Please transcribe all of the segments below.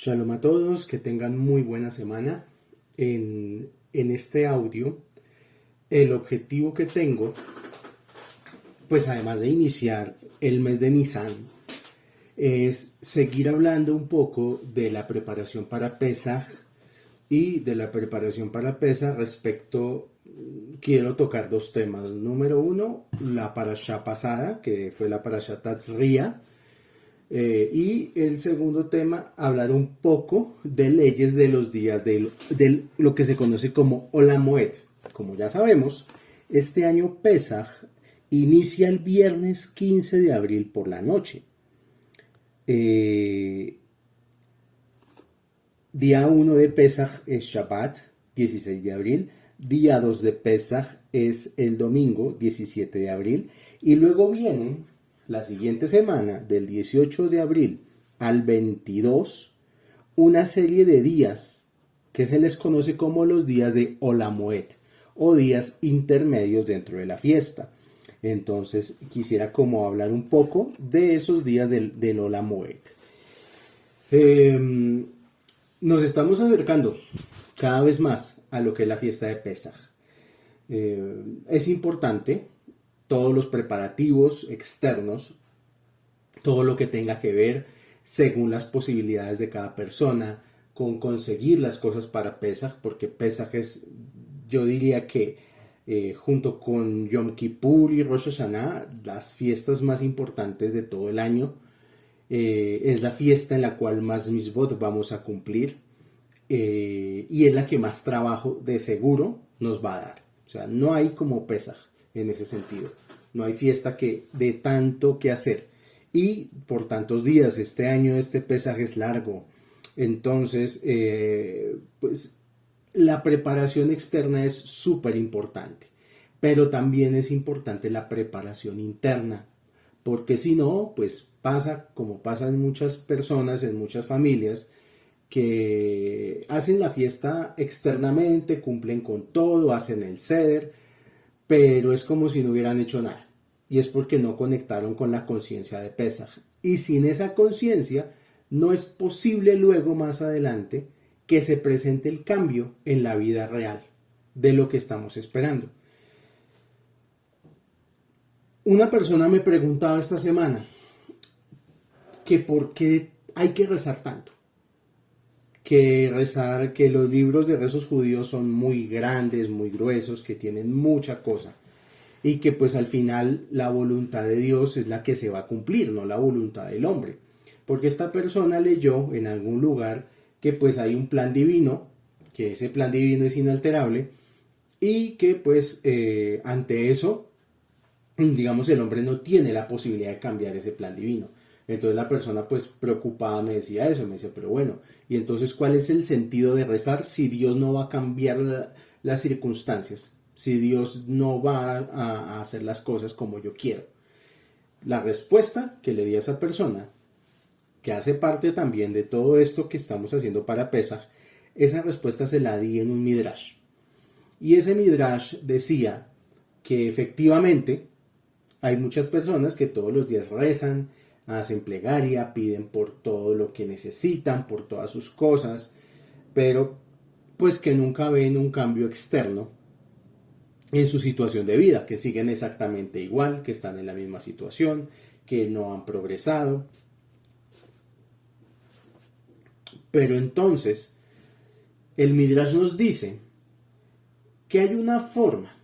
Shalom a todos, que tengan muy buena semana. En este audio, el objetivo que tengo, pues además de iniciar el mes de Nisan, es seguir hablando un poco de la preparación para Pesaj y de la preparación para Pesaj quiero tocar dos temas. Número uno, la parashá pasada, que fue la parashá Tatzriah. Y el segundo tema, hablar un poco de leyes de los días de lo que se conoce como Olam Moed. Como ya sabemos, este año Pesaj inicia el viernes 15 de abril por la noche. Día 1 de Pesaj es Shabbat, 16 de abril. Día 2 de Pesaj es el domingo, 17 de abril. Y luego vienen la siguiente semana, del 18 de abril al 22, una serie de días que se les conoce como los días de Olam Moed o días intermedios dentro de la fiesta. Entonces quisiera como hablar un poco de esos días del Olam Moed. Nos estamos acercando cada vez más a lo que es la fiesta de Pesaj. Es importante todos los preparativos externos, todo lo que tenga que ver según las posibilidades de cada persona, con conseguir las cosas para Pesaj, porque Pesaj es, yo diría que junto con Yom Kippur y Rosh Hashanah, las fiestas más importantes de todo el año. Es la fiesta en la cual más misbot vamos a cumplir y es la que más trabajo de seguro nos va a dar. O sea, no hay como Pesaj en ese sentido. No hay fiesta que dé tanto que hacer. Y por tantos días, este año este Pesaj es largo. Entonces, pues la preparación externa es súper importante. Pero también es importante la preparación interna. Porque si no, pues pasa como pasa en muchas personas, en muchas familias, que hacen la fiesta externamente, cumplen con todo, hacen el seder, pero es como si no hubieran hecho nada. Y es porque no conectaron con la conciencia de Pesaj. Y sin esa conciencia, no es posible luego más adelante que se presente el cambio en la vida real de lo que estamos esperando. Una persona me preguntaba esta semana que por qué hay que rezar tanto. Que los libros de rezos judíos son muy grandes, muy gruesos, que tienen mucha cosa. Y que pues al final la voluntad de Dios es la que se va a cumplir, no la voluntad del hombre. Porque esta persona leyó en algún lugar que pues hay un plan divino, que ese plan divino es inalterable, y que pues ante eso, digamos, el hombre no tiene la posibilidad de cambiar ese plan divino. Entonces la persona pues preocupada me decía eso, me decía, pero bueno, y entonces ¿cuál es el sentido de rezar si Dios no va a cambiar las circunstancias? Si Dios no va a hacer las cosas como yo quiero. La respuesta que le di a esa persona, que hace parte también de todo esto que estamos haciendo para Pesaj, esa respuesta se la di en un midrash. Y ese midrash decía que efectivamente hay muchas personas que todos los días rezan, hacen plegaria, piden por todo lo que necesitan, por todas sus cosas, pero pues que nunca ven un cambio externo en su situación de vida, que siguen exactamente igual, que están en la misma situación, que no han progresado. Pero entonces, el Midrash nos dice que hay una forma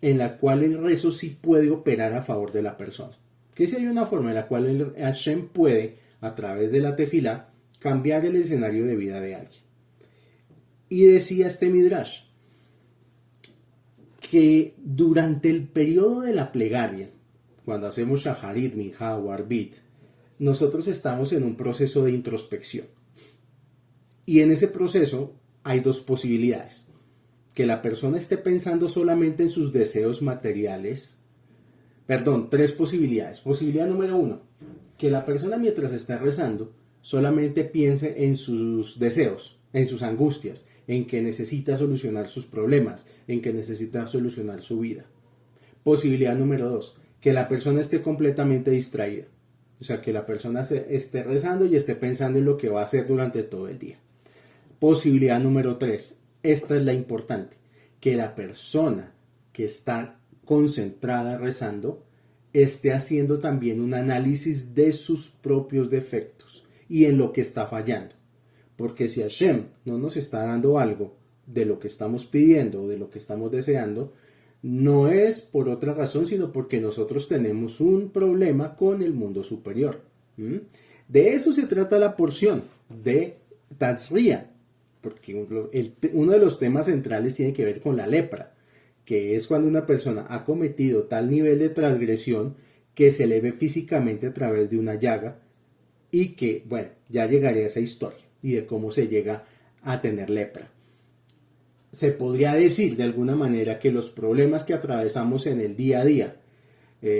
en la cual el rezo sí puede operar a favor de la persona. Que si hay una forma en la cual el Hashem puede, a través de la tefilá, cambiar el escenario de vida de alguien. Y decía este Midrash que durante el periodo de la plegaria, cuando hacemos Shaharit, Minha o Arbit, nosotros estamos en un proceso de introspección. Y en ese proceso hay dos posibilidades. Que la persona esté pensando solamente en sus deseos materiales. Tres posibilidades. Posibilidad número uno, que la persona mientras está rezando solamente piense en sus deseos, en sus angustias, en que necesita solucionar sus problemas, en que necesita solucionar su vida. Posibilidad número dos, que la persona esté completamente distraída, O sea, que la persona esté rezando y esté pensando en lo que va a hacer durante todo el día. Posibilidad número 3. Esta es la importante. Que la persona que está concentrada rezando esté haciendo también un análisis de sus propios defectos y en lo que está fallando. Porque si Hashem no nos está dando algo de lo que estamos pidiendo o de lo que estamos deseando, no es por otra razón, sino porque nosotros tenemos un problema con el mundo superior. De eso se trata la porción de Tazria, porque uno de los temas centrales tiene que ver con la lepra, que es cuando una persona ha cometido tal nivel de transgresión que se le ve físicamente a través de una llaga y que, bueno, ya llegaré a esa historia y de cómo se llega a tener lepra. Se podría decir de alguna manera que los problemas que atravesamos en el día a día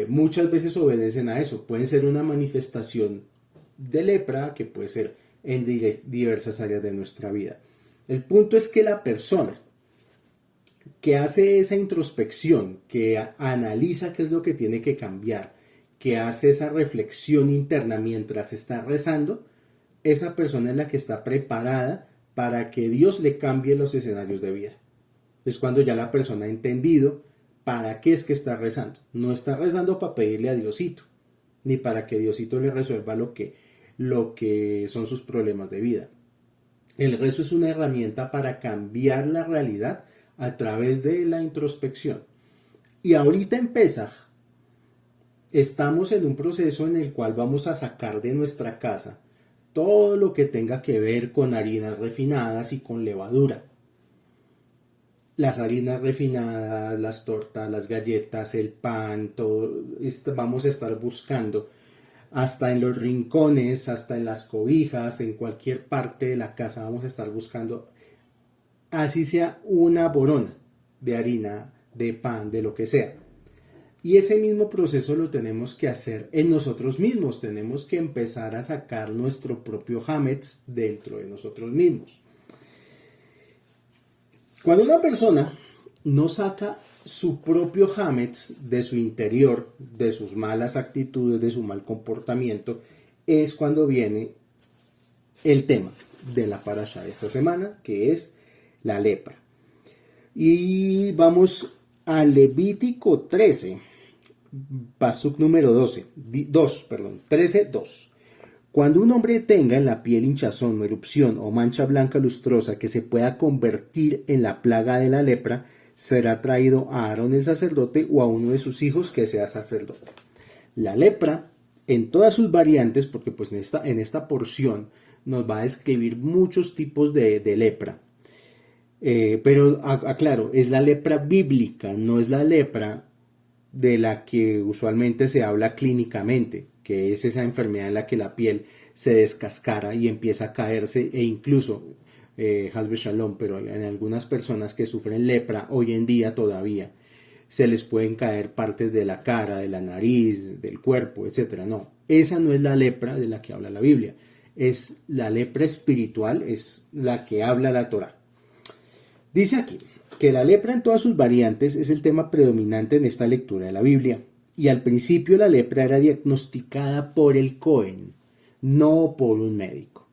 muchas veces obedecen a eso. Pueden ser una manifestación de lepra que puede ser en diversas áreas de nuestra vida. El punto es que la persona que hace esa introspección, que analiza qué es lo que tiene que cambiar, que hace esa reflexión interna mientras está rezando, esa persona es la que está preparada para que Dios le cambie los escenarios de vida. Es cuando ya la persona ha entendido para qué es que está rezando. No está rezando para pedirle a Diosito, ni para que Diosito le resuelva lo que son sus problemas de vida. El rezo es una herramienta para cambiar la realidad a través de la introspección. Y ahorita en Pesaj estamos en un proceso en el cual vamos a sacar de nuestra casa todo lo que tenga que ver con harinas refinadas y con levadura. Las harinas refinadas, las tortas, las galletas, el pan, todo, vamos a estar buscando hasta en los rincones, hasta en las cobijas, en cualquier parte de la casa vamos a estar buscando, así sea una borona de harina, de pan, de lo que sea. Y ese mismo proceso lo tenemos que hacer en nosotros mismos. Tenemos que empezar a sacar nuestro propio hametz dentro de nosotros mismos. Cuando una persona no saca su propio hametz de su interior, de sus malas actitudes, de su mal comportamiento, es cuando viene el tema de la parashá de esta semana, que es la lepra. Y vamos a Levítico 13, pasuk número 13:2. Cuando un hombre tenga en la piel hinchazón o erupción o mancha blanca lustrosa que se pueda convertir en la plaga de la lepra, será traído a Aarón el sacerdote o a uno de sus hijos que sea sacerdote. La lepra, en todas sus variantes, porque pues en esta porción nos va a describir muchos tipos de lepra. Pero aclaro, es la lepra bíblica, no es la lepra de la que usualmente se habla clínicamente, que es esa enfermedad en la que la piel se descascara y empieza a caerse e incluso, Hasbe Shalom, pero en algunas personas que sufren lepra hoy en día todavía se les pueden caer partes de la cara, de la nariz, del cuerpo, etc. No, esa no es la lepra de la que habla la Biblia, es la lepra espiritual, es la que habla la Torá. Dice aquí que la lepra en todas sus variantes es el tema predominante en esta lectura de la Biblia. Y al principio la lepra era diagnosticada por el Cohen, no por un médico.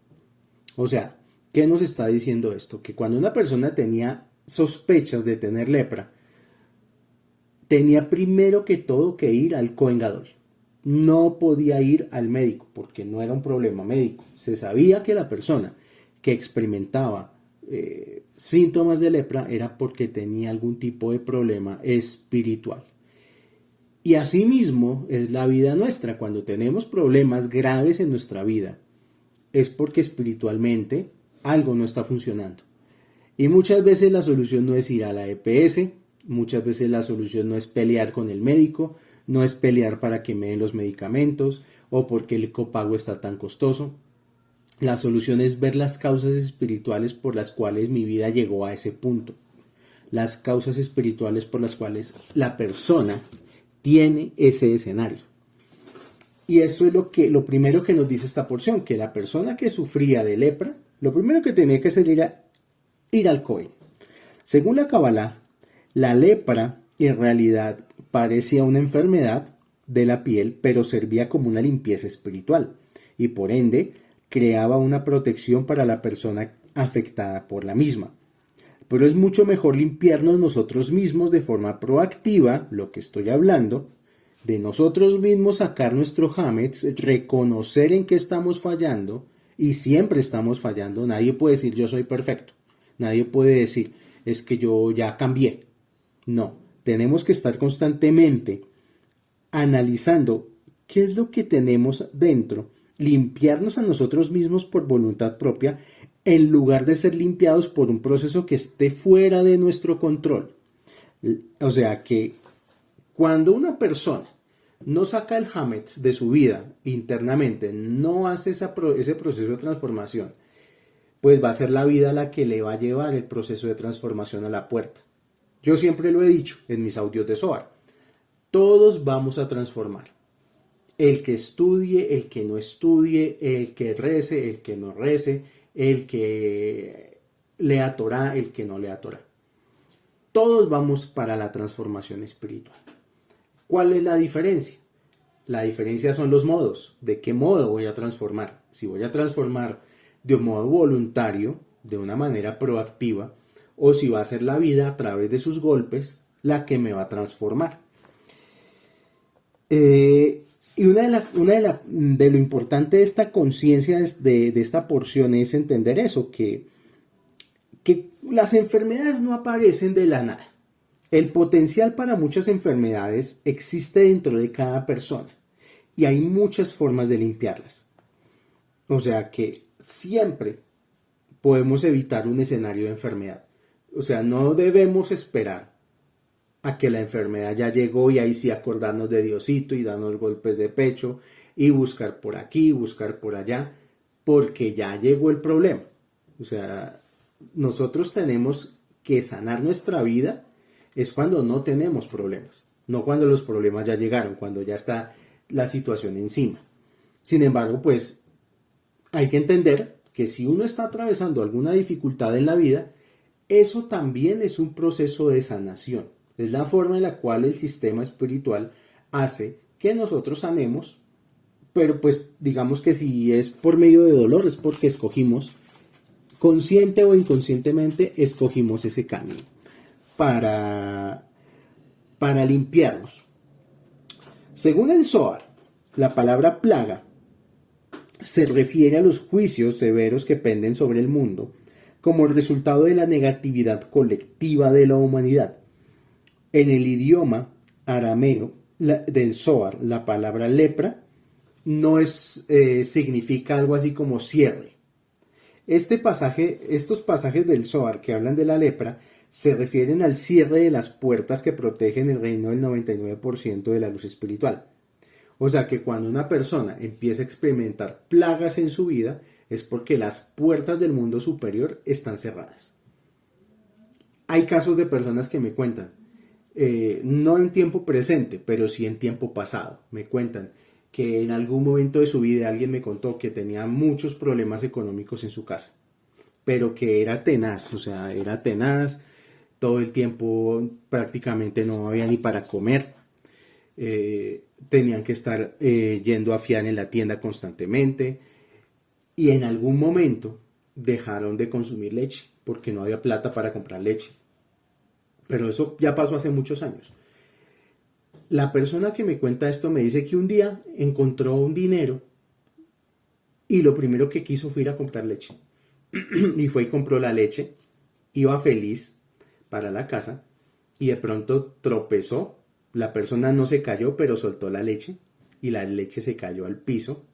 O sea, ¿qué nos está diciendo esto? Que cuando una persona tenía sospechas de tener lepra, tenía primero que todo que ir al Cohen Gadol. No podía ir al médico porque no era un problema médico. Se sabía que la persona que experimentaba síntomas de lepra era porque tenía algún tipo de problema espiritual. Y asimismo es la vida nuestra. Cuando tenemos problemas graves en nuestra vida, es porque espiritualmente algo no está funcionando. Y muchas veces la solución no es ir a la EPS, muchas veces la solución no es pelear con el médico, no es pelear para que me den los medicamentos o porque el copago está tan costoso. La solución es ver las causas espirituales por las cuales mi vida llegó a ese punto. Las causas espirituales por las cuales la persona tiene ese escenario. Y eso es lo primero que nos dice esta porción, que la persona que sufría de lepra, lo primero que tenía que hacer era ir al Cohen. Según la Kabbalah, la lepra en realidad parecía una enfermedad de la piel, pero servía como una limpieza espiritual y por ende creaba una protección para la persona afectada por la misma. Pero es mucho mejor limpiarnos nosotros mismos de forma proactiva, lo que estoy hablando, de nosotros mismos sacar nuestro hametz, reconocer en qué estamos fallando, y siempre estamos fallando. Nadie puede decir yo soy perfecto. Nadie puede decir es que yo ya cambié. No, tenemos que estar constantemente analizando qué es lo que tenemos dentro, limpiarnos a nosotros mismos por voluntad propia, en lugar de ser limpiados por un proceso que esté fuera de nuestro control. O sea que cuando una persona no saca el hametz de su vida internamente, no hace ese proceso de transformación, pues va a ser la vida la que le va a llevar el proceso de transformación a la puerta. Yo siempre lo he dicho en mis audios de Zohar. Todos vamos a transformar. El que estudie, el que no estudie, el que rece, el que no rece, el que lea Torah, el que no lea Torah. Todos vamos para la transformación espiritual. ¿Cuál es la diferencia? La diferencia son los modos. ¿De qué modo voy a transformar? Si voy a transformar de un modo voluntario, de una manera proactiva, o si va a ser la vida a través de sus golpes la que me va a transformar. Y de lo importante de esta conciencia de esta porción es entender eso, que las enfermedades no aparecen de la nada. El potencial para muchas enfermedades existe dentro de cada persona y hay muchas formas de limpiarlas. O sea que siempre podemos evitar un escenario de enfermedad. O sea, no debemos esperar a que la enfermedad ya llegó y ahí sí acordarnos de Diosito y darnos golpes de pecho y buscar por aquí, buscar por allá, porque ya llegó el problema. O sea, nosotros tenemos que sanar nuestra vida es cuando no tenemos problemas, no cuando los problemas ya llegaron, cuando ya está la situación encima. Sin embargo, pues hay que entender que si uno está atravesando alguna dificultad en la vida, eso también es un proceso de sanación. Es la forma en la cual el sistema espiritual hace que nosotros sanemos, pero pues digamos que si es por medio de dolor es porque escogimos, consciente o inconscientemente, escogimos ese camino para limpiarnos. Según el Zohar, la palabra plaga se refiere a los juicios severos que penden sobre el mundo como el resultado de la negatividad colectiva de la humanidad. En el idioma arameo del Zohar, la palabra lepra no significa algo así como cierre. Estos pasajes del Zohar que hablan de la lepra se refieren al cierre de las puertas que protegen el reino del 99% de la luz espiritual. O sea que cuando una persona empieza a experimentar plagas en su vida es porque las puertas del mundo superior están cerradas. Hay casos de personas que me cuentan, no en tiempo presente, pero sí en tiempo pasado. Me cuentan que en algún momento de su vida alguien me contó que tenía muchos problemas económicos en su casa, pero que era tenaz, o sea, era tenaz, todo el tiempo prácticamente no había ni para comer, tenían que estar yendo a fiar en la tienda constantemente y en algún momento dejaron de consumir leche porque no había plata para comprar leche. Pero eso ya pasó hace muchos años. La persona que me cuenta esto me dice que un día encontró un dinero y lo primero que quiso fue ir a comprar leche. Y fue y compró la leche, iba feliz para la casa y de pronto tropezó. La persona no se cayó, pero soltó la leche y la leche se cayó al piso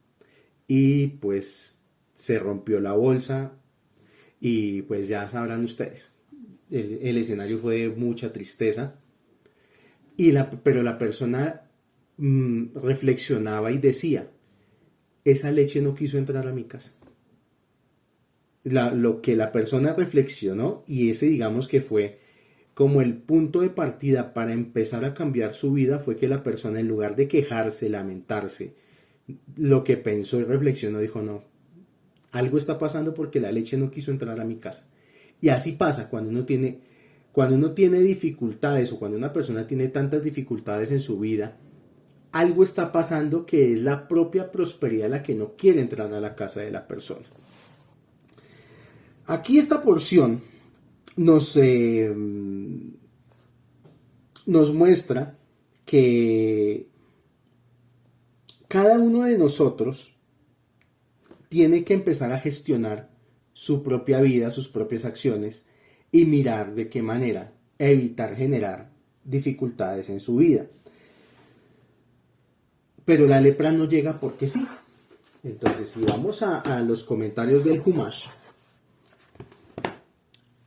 y pues se rompió la bolsa y pues ya sabrán ustedes. El escenario fue de mucha tristeza. Pero la persona reflexionaba y decía, esa leche no quiso entrar a mi casa. Lo que la persona reflexionó, y ese digamos que fue como el punto de partida para empezar a cambiar su vida, fue que la persona, en lugar de quejarse, lamentarse, lo que pensó y reflexionó, dijo, no, algo está pasando porque la leche no quiso entrar a mi casa. Y así pasa cuando uno tiene dificultades o cuando una persona tiene tantas dificultades en su vida, algo está pasando que es la propia prosperidad la que no quiere entrar a la casa de la persona. Aquí esta porción nos muestra que cada uno de nosotros tiene que empezar a gestionar su propia vida, sus propias acciones y mirar de qué manera evitar generar dificultades en su vida. Pero la lepra no llega porque sí. Entonces, si vamos a los comentarios del Humash,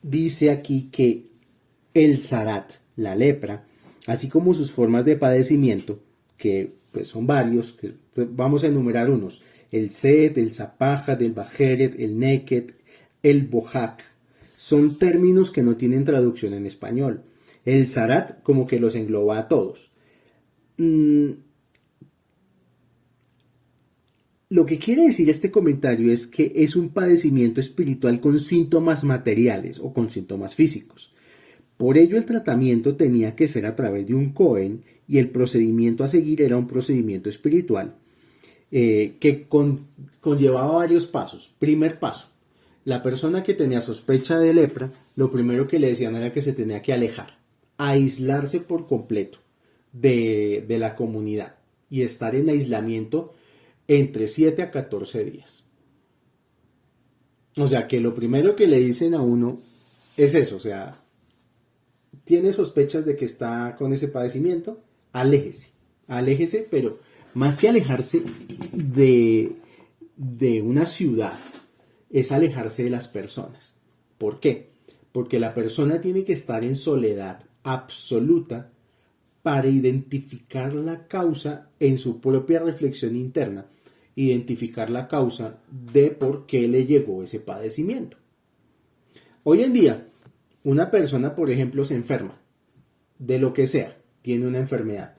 dice aquí que el zarat, la lepra, así como sus formas de padecimiento, que pues son varios, que pues, vamos a enumerar unos: el set, el zapajat, el bajeret, el neket, el bohak, son términos que no tienen traducción en español. El zarat como que los engloba a todos. Lo que quiere decir este comentario es que es un padecimiento espiritual con síntomas materiales o con síntomas físicos. Por ello el tratamiento tenía que ser a través de un Cohen y el procedimiento a seguir era un procedimiento espiritual que conllevaba varios pasos. Primer paso: la persona que tenía sospecha de lepra, lo primero que le decían era que se tenía que alejar, aislarse por completo de la comunidad y estar en aislamiento entre 7 a 14 días. O sea que lo primero que le dicen a uno es eso, o sea, tiene sospechas de que está con ese padecimiento, aléjese, pero más que alejarse de una ciudad, es alejarse de las personas. ¿Por qué? Porque la persona tiene que estar en soledad absoluta para identificar la causa en su propia reflexión interna, identificar la causa de por qué le llegó ese padecimiento. Hoy en día, una persona, por ejemplo, se enferma, de lo que sea, tiene una enfermedad.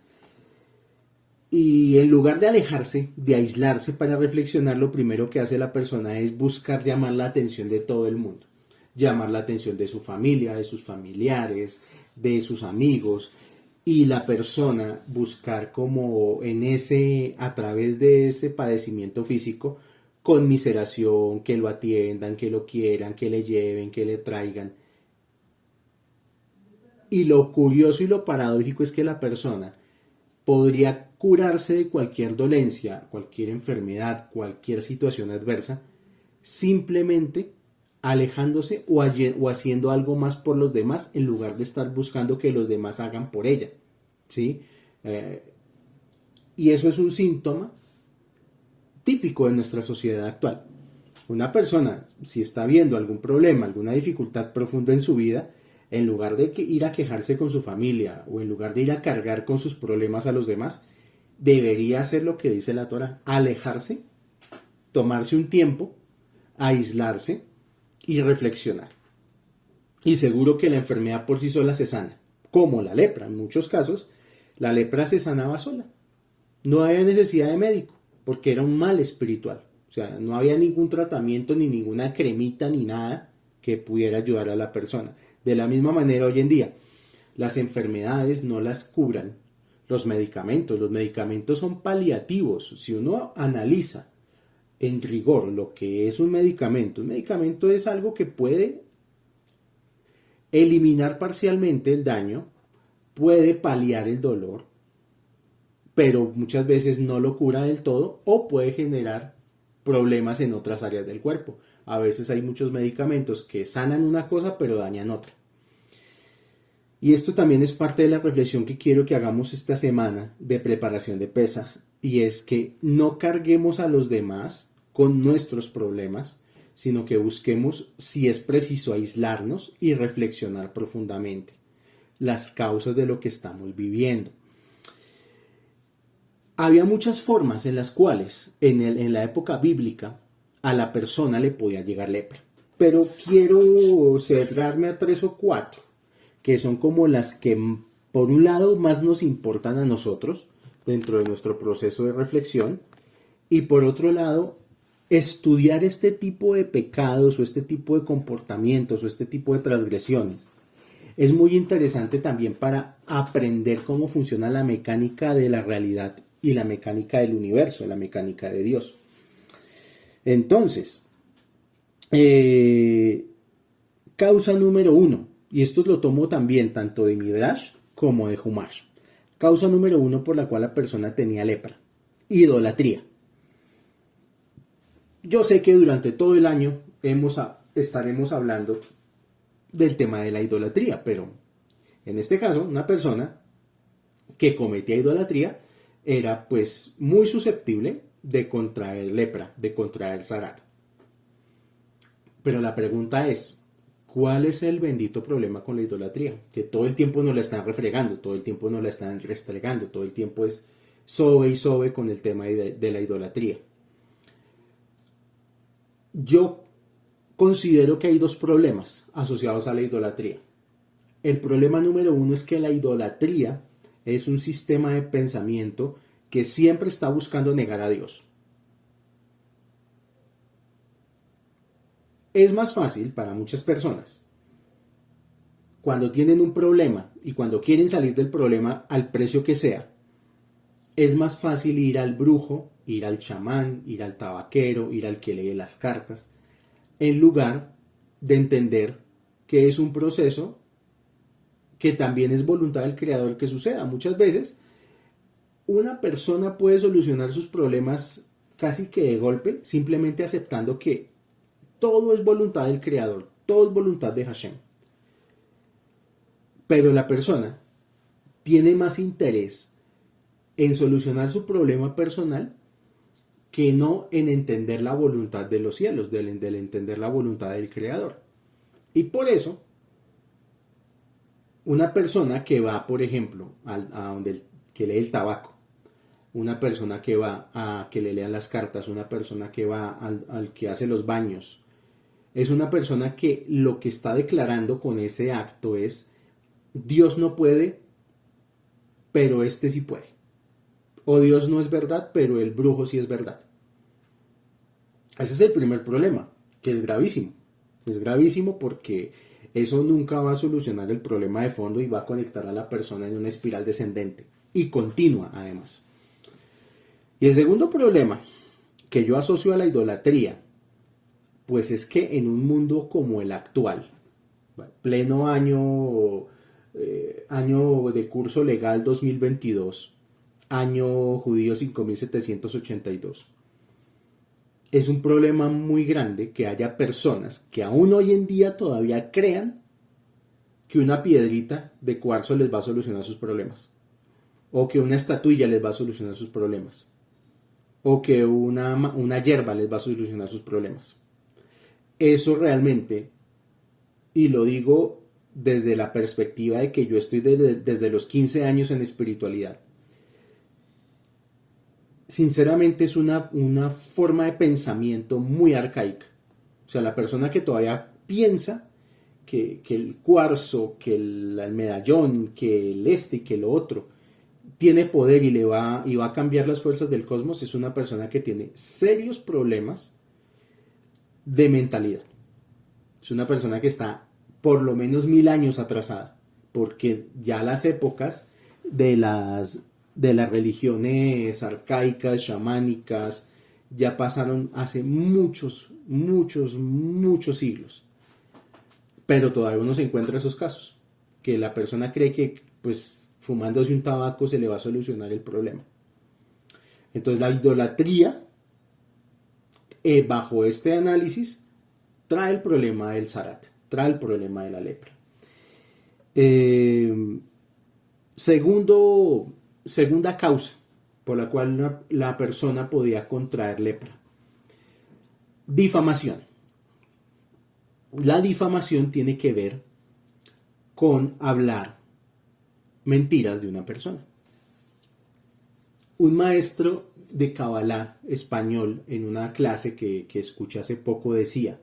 Y en lugar de alejarse, de aislarse para reflexionar, lo primero que hace la persona es buscar llamar la atención de todo el mundo. Llamar la atención de su familia, de sus familiares, de sus amigos. Y la persona buscar como a través de ese padecimiento físico, conmiseración, que lo atiendan, que lo quieran, que le lleven, que le traigan. Y lo curioso y lo paradójico es que la persona podría curarse de cualquier dolencia, cualquier enfermedad, cualquier situación adversa, simplemente alejándose o haciendo algo más por los demás en lugar de estar buscando que los demás hagan por ella. ¿Sí? Y eso es un síntoma típico de nuestra sociedad actual. Una persona, si está viendo algún problema, alguna dificultad profunda en su vida, en lugar de ir a quejarse con su familia o en lugar de ir a cargar con sus problemas a los demás, debería hacer lo que dice la Torá: alejarse, tomarse un tiempo, aislarse y reflexionar. Y seguro que la enfermedad por sí sola se sana, como la lepra. En muchos casos, la lepra se sanaba sola. No había necesidad de médico, porque era un mal espiritual. O sea, no había ningún tratamiento, ni ninguna cremita, ni nada que pudiera ayudar a la persona. De la misma manera, hoy en día, las enfermedades no las curan los medicamentos. Los medicamentos son paliativos. Si uno analiza en rigor lo que es un medicamento es algo que puede eliminar parcialmente el daño, puede paliar el dolor, pero muchas veces no lo cura del todo o puede generar problemas en otras áreas del cuerpo. A veces hay muchos medicamentos que sanan una cosa pero dañan otra. Y esto también es parte de la reflexión que quiero que hagamos esta semana de preparación de Pesaj, y es que no carguemos a los demás con nuestros problemas, sino que busquemos, si es preciso, aislarnos y reflexionar profundamente las causas de lo que estamos viviendo. Había muchas formas en las cuales en la época bíblica a la persona le podía llegar lepra, pero quiero centrarme a 3 o 4, que son como las que por un lado más nos importan a nosotros dentro de nuestro proceso de reflexión, y por otro lado estudiar este tipo de pecados o este tipo de comportamientos o este tipo de transgresiones. Es muy interesante también para aprender cómo funciona la mecánica de la realidad y la mecánica del universo, la mecánica de Dios. Entonces, causa número 1, y esto lo tomo también tanto de Midrash como de Humash. Causa número 1 por la cual la persona tenía lepra: idolatría. Yo sé que durante todo el año estaremos hablando del tema de la idolatría, pero en este caso, una persona que cometía idolatría era pues muy susceptible de contraer lepra, de contraer zarat. Pero la pregunta es, ¿cuál es el bendito problema con la idolatría? Que todo el tiempo nos la están refregando, todo el tiempo nos la están restregando, todo el tiempo es sobe y sobe con el tema de la idolatría. Yo considero que hay dos problemas asociados a la idolatría. El problema número 1 es que la idolatría es un sistema de pensamiento que siempre está buscando negar a Dios. Es más fácil para muchas personas, cuando tienen un problema y cuando quieren salir del problema al precio que sea, es más fácil ir al brujo, ir al chamán, ir al tabaquero, ir al que lee las cartas, en lugar de entender que es un proceso que también es voluntad del creador que suceda. Muchas veces una persona puede solucionar sus problemas casi que de golpe, simplemente aceptando que todo es voluntad del creador, todo es voluntad de Hashem. Pero la persona tiene más interés en solucionar su problema personal que no en entender la voluntad de los cielos, del entender la voluntad del creador. Y por eso, una persona que va, por ejemplo, a donde que lee el tabaco, una persona que va a que le lean las cartas, una persona que va al que hace los baños, es una persona que lo que está declarando con ese acto es: Dios no puede, pero este sí puede. O Dios no es verdad, pero el brujo sí es verdad. Ese es el primer problema, que es gravísimo. Es gravísimo porque eso nunca va a solucionar el problema de fondo y va a conectar a la persona en una espiral descendente y continua, además. Y el segundo problema que yo asocio a la idolatría, pues es que en un mundo como el actual, pleno año de curso legal 2022, año judío 5782, es un problema muy grande que haya personas que aún hoy en día todavía crean que una piedrita de cuarzo les va a solucionar sus problemas, o que una estatuilla les va a solucionar sus problemas, o que una hierba les va a solucionar sus problemas. Eso realmente, y lo digo desde la perspectiva de que yo estoy desde los 15 años en espiritualidad, sinceramente es una forma de pensamiento muy arcaica. O sea, la persona que todavía piensa que el cuarzo, que el medallón, que el y que lo otro tiene poder y va a cambiar las fuerzas del cosmos, es una persona que tiene serios problemas de mentalidad. Es una persona que está por lo menos 1000 años atrasada, porque ya las épocas de las religiones arcaicas, chamánicas, ya pasaron hace muchos siglos. Pero todavía uno se encuentra esos casos, que la persona cree que pues fumándose un tabaco se le va a solucionar el problema. Entonces la idolatría, bajo este análisis, trae el problema del zarat, trae el problema de la lepra. Segunda causa por la cual la persona podía contraer lepra: difamación. La difamación tiene que ver con hablar mentiras de una persona. Un maestro de Kabbalah español en una clase que escuché hace poco decía,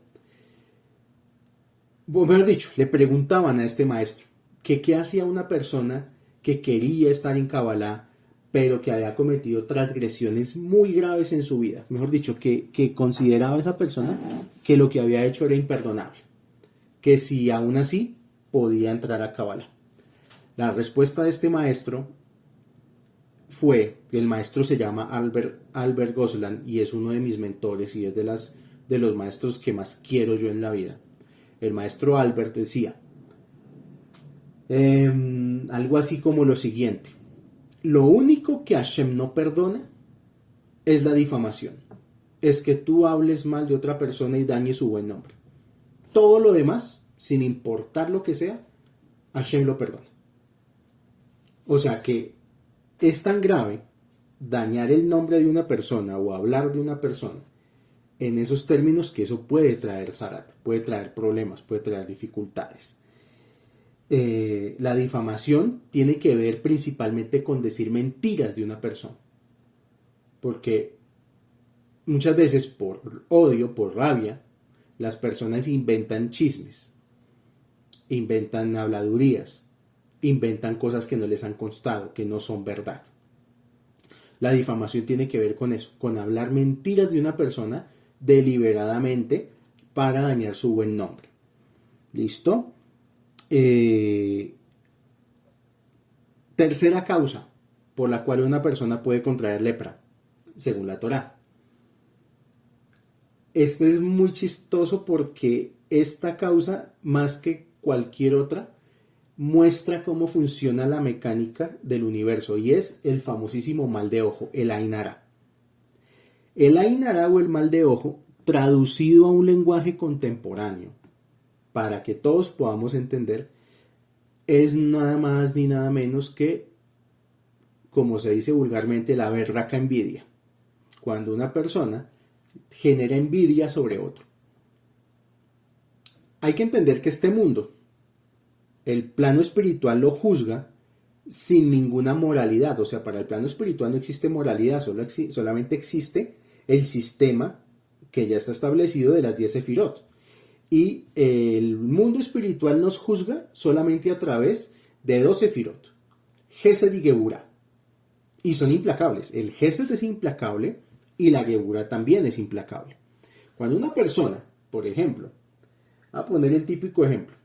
o mejor dicho, le preguntaban a este maestro que qué hacía una persona que quería estar en Kabbalah, pero que había cometido transgresiones muy graves en su vida. Mejor dicho, que consideraba a esa persona que lo que había hecho era imperdonable, que si aún así podía entrar a Kabbalah. La respuesta de este maestro el maestro se llama Albert Goslan y es uno de mis mentores y es de los maestros que más quiero yo en la vida. El maestro Albert decía algo así como lo siguiente: lo único que Hashem no perdona es la difamación, es que tú hables mal de otra persona y dañes su buen nombre. Todo lo demás, sin importar lo que sea, Hashem lo perdona. O sea que es tan grave dañar el nombre de una persona o hablar de una persona en esos términos que eso puede traer zarat, puede traer problemas, puede traer dificultades. La difamación tiene que ver principalmente con decir mentiras de una persona. Porque muchas veces por odio, por rabia, las personas inventan chismes, inventan habladurías, inventan cosas que no les han constado, que no son verdad. La difamación tiene que ver con eso, con hablar mentiras de una persona deliberadamente para dañar su buen nombre. ¿Listo? Tercera causa por la cual una persona puede contraer lepra, según la Torá. Este es muy chistoso porque esta causa, más que cualquier otra, muestra cómo funciona la mecánica del universo y es el famosísimo mal de ojo, el Ain Hara. El Ain Hara o el mal de ojo, traducido a un lenguaje contemporáneo, para que todos podamos entender, es nada más ni nada menos que, como se dice vulgarmente, la berraca envidia. Cuando una persona genera envidia sobre otro. Hay que entender que este mundo, el plano espiritual lo juzga sin ninguna moralidad. O sea, para el plano espiritual no existe moralidad, solamente existe el sistema que ya está establecido de las 10 sefirot. Y el mundo espiritual nos juzga solamente a través de 2 sefirot, Gesed y Geburah. Y son implacables. El Gesed es implacable y la Geburah también es implacable. Cuando una persona, por ejemplo, a poner el típico ejemplo,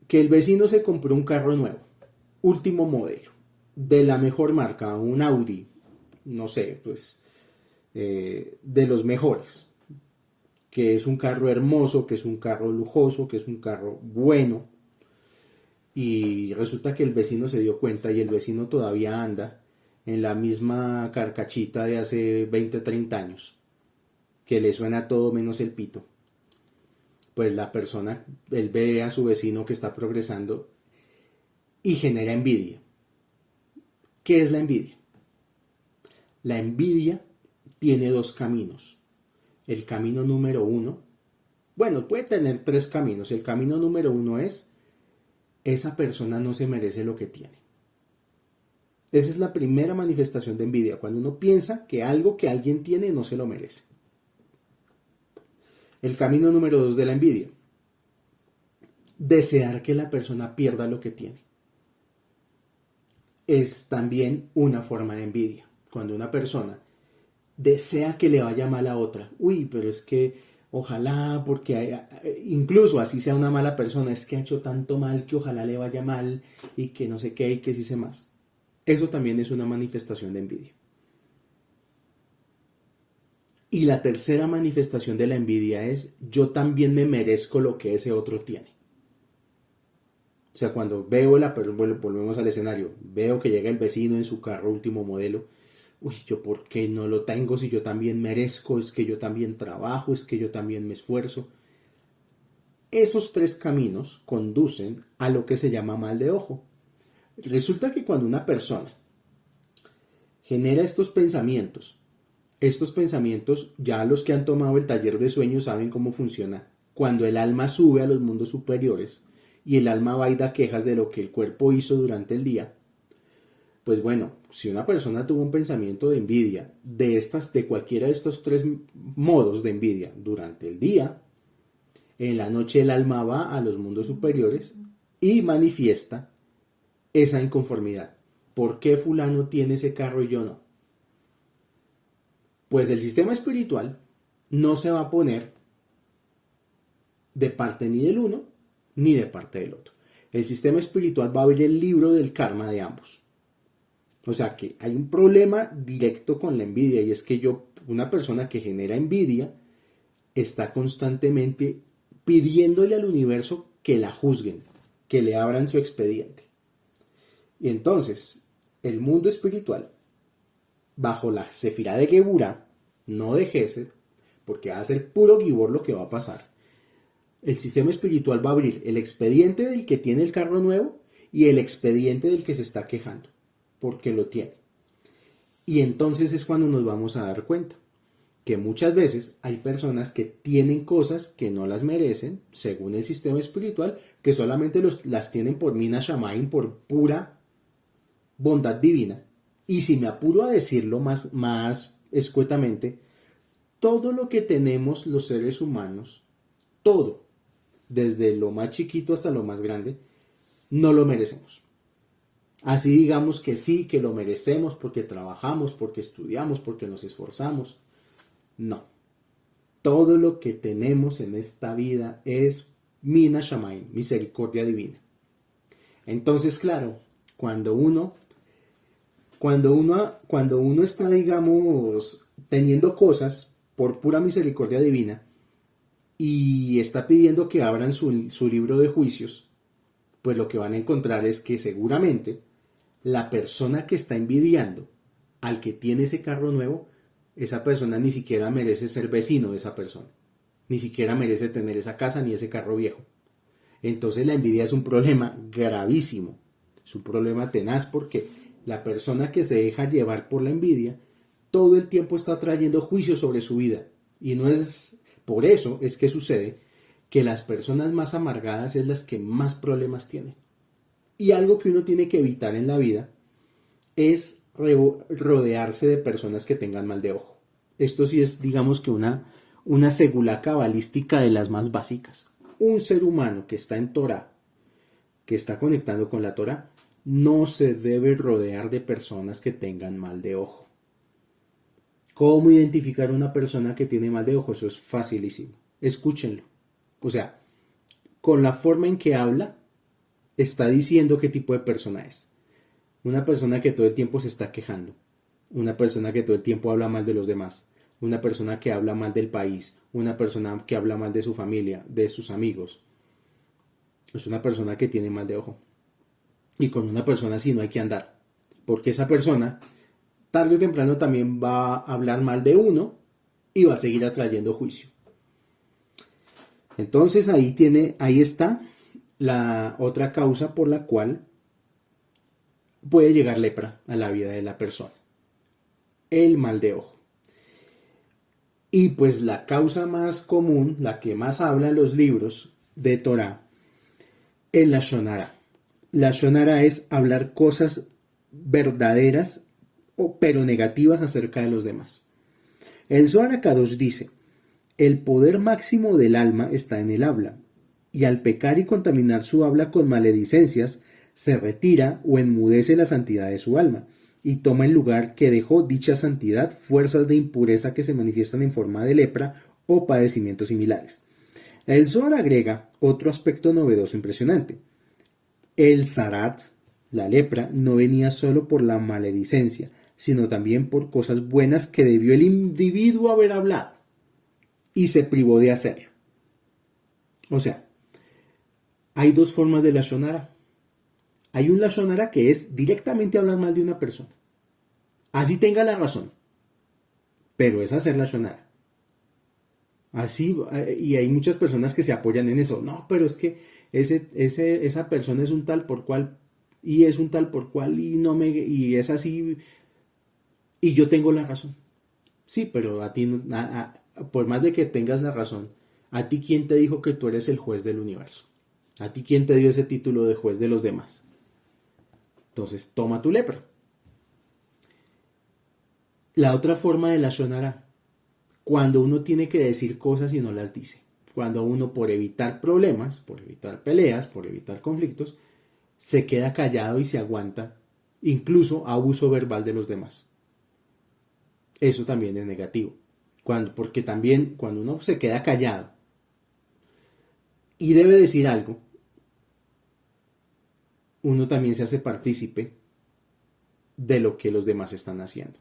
que el vecino se compró un carro nuevo, último modelo, de la mejor marca, un Audi, no sé, pues, de los mejores, que es un carro hermoso, que es un carro lujoso, que es un carro bueno, y resulta que el vecino se dio cuenta y el vecino todavía anda en la misma carcachita de hace 20, 30 años, que le suena todo menos el pito. Pues la persona, él ve a su vecino que está progresando y genera envidia. ¿Qué es la envidia? La envidia tiene 2 caminos. El camino número 1, bueno, puede tener 3 caminos. El camino número 1 es, esa persona no se merece lo que tiene. Esa es la primera manifestación de envidia, cuando uno piensa que algo que alguien tiene no se lo merece. El camino número 2 de la envidia, desear que la persona pierda lo que tiene. Es también una forma de envidia. Cuando una persona desea que le vaya mal a otra, uy, pero es que ojalá, porque incluso así sea una mala persona, es que ha hecho tanto mal que ojalá le vaya mal y que no sé qué y que sí sé más. Eso también es una manifestación de envidia. Y la tercera manifestación de la envidia es, yo también me merezco lo que ese otro tiene. O sea, cuando veo volvemos al escenario, veo que llega el vecino en su carro último modelo, uy, ¿yo por qué no lo tengo si yo también merezco? Es que yo también trabajo, es que yo también me esfuerzo. Esos 3 caminos conducen a lo que se llama mal de ojo. Resulta que cuando una persona genera estos pensamientos ya los que han tomado el taller de sueños saben cómo funciona. Cuando el alma sube a los mundos superiores y el alma va y da quejas de lo que el cuerpo hizo durante el día, pues bueno, si una persona tuvo un pensamiento de envidia de cualquiera de estos 3 modos de envidia durante el día, en la noche el alma va a los mundos superiores y manifiesta esa inconformidad. ¿Por qué fulano tiene ese carro y yo no? Pues el sistema espiritual no se va a poner de parte ni del uno ni de parte del otro. El sistema espiritual va a abrir el libro del karma de ambos. O sea que hay un problema directo con la envidia y es que una persona que genera envidia, está constantemente pidiéndole al universo que la juzguen, que le abran su expediente. Y entonces, el mundo espiritual, bajo la Sefirá de Geburah, no de Gesed, porque va a ser puro Gibor lo que va a pasar. El sistema espiritual va a abrir el expediente del que tiene el carro nuevo y el expediente del que se está quejando, porque lo tiene. Y entonces es cuando nos vamos a dar cuenta que muchas veces hay personas que tienen cosas que no las merecen, según el sistema espiritual, que solamente las tienen por Mina Shamaim, por pura bondad divina. Y si me apuro a decirlo más escuetamente, todo lo que tenemos los seres humanos, todo, desde lo más chiquito hasta lo más grande, no lo merecemos. Así digamos que sí, que lo merecemos porque trabajamos, porque estudiamos, porque nos esforzamos. No. Todo lo que tenemos en esta vida es Mina Shamaim, misericordia divina. Entonces, claro, cuando uno está, digamos, teniendo cosas por pura misericordia divina y está pidiendo que abran su libro de juicios, pues lo que van a encontrar es que seguramente la persona que está envidiando al que tiene ese carro nuevo, esa persona ni siquiera merece ser vecino de esa persona. Ni siquiera merece tener esa casa ni ese carro viejo. Entonces la envidia es un problema gravísimo. Es un problema tenaz porque la persona que se deja llevar por la envidia todo el tiempo está trayendo juicio sobre su vida. Y no es por eso es que sucede que las personas más amargadas es las que más problemas tienen. Y algo que uno tiene que evitar en la vida es rodearse de personas que tengan mal de ojo. Esto sí es, digamos que una segula cabalística de las más básicas. Un ser humano que está en Torah, que está conectando con la Torah, no se debe rodear de personas que tengan mal de ojo. ¿Cómo identificar una persona que tiene mal de ojo? Eso es facilísimo. Escúchenlo. O sea, con la forma en que habla, está diciendo qué tipo de persona es. Una persona que todo el tiempo se está quejando. Una persona que todo el tiempo habla mal de los demás. Una persona que habla mal del país. Una persona que habla mal de su familia, de sus amigos. Es una persona que tiene mal de ojo. Y con una persona así no hay que andar. Porque esa persona, tarde o temprano, también va a hablar mal de uno y va a seguir atrayendo juicio. Entonces ahí está la otra causa por la cual puede llegar lepra a la vida de la persona. El mal de ojo. Y pues la causa más común, la que más habla en los libros de Torah, es la Shonara. La Shonara es hablar cosas verdaderas pero negativas acerca de los demás. El Zohar HaKadosh dice, el poder máximo del alma está en el habla, y al pecar y contaminar su habla con maledicencias, se retira o enmudece la santidad de su alma, y toma el lugar que dejó dicha santidad fuerzas de impureza que se manifiestan en forma de lepra o padecimientos similares. El Zohar agrega otro aspecto novedoso impresionante. El zarat, la lepra, no venía solo por la maledicencia, sino también por cosas buenas que debió el individuo haber hablado y se privó de hacerlo. O sea, hay dos formas de Lashon Hara. Hay un Lashon Hara que es directamente hablar mal de una persona. Así tenga la razón. Pero es hacer Lashon Hara. Así, y hay muchas personas que se apoyan en eso. No, pero es que esa persona es un tal por cual y es un tal por cual y es así y yo tengo la razón. Sí, pero a ti por más de que tengas la razón, a ti quién te dijo que tú eres el juez del universo. A ti quién te dio ese título de juez de los demás. Entonces toma tu lepra. La otra forma de Lashon Hara, cuando uno tiene que decir cosas y no las dice. Cuando uno, por evitar problemas, por evitar peleas, por evitar conflictos, se queda callado y se aguanta, incluso abuso verbal de los demás. Eso también es negativo. Porque también cuando uno se queda callado y debe decir algo, uno también se hace partícipe de lo que los demás están haciendo.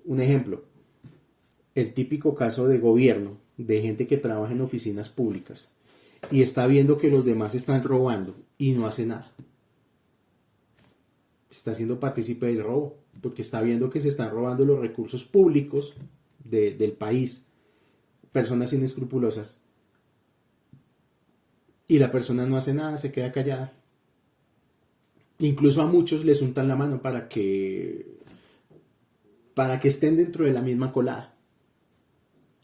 Un ejemplo, el típico caso de gobierno, de gente que trabaja en oficinas públicas y está viendo que los demás están robando y no hace nada. Está siendo partícipe del robo, porque está viendo que se están robando los recursos públicos del país, personas inescrupulosas, y la persona no hace nada, se queda callada. Incluso a muchos les untan la mano para que estén dentro de la misma colada.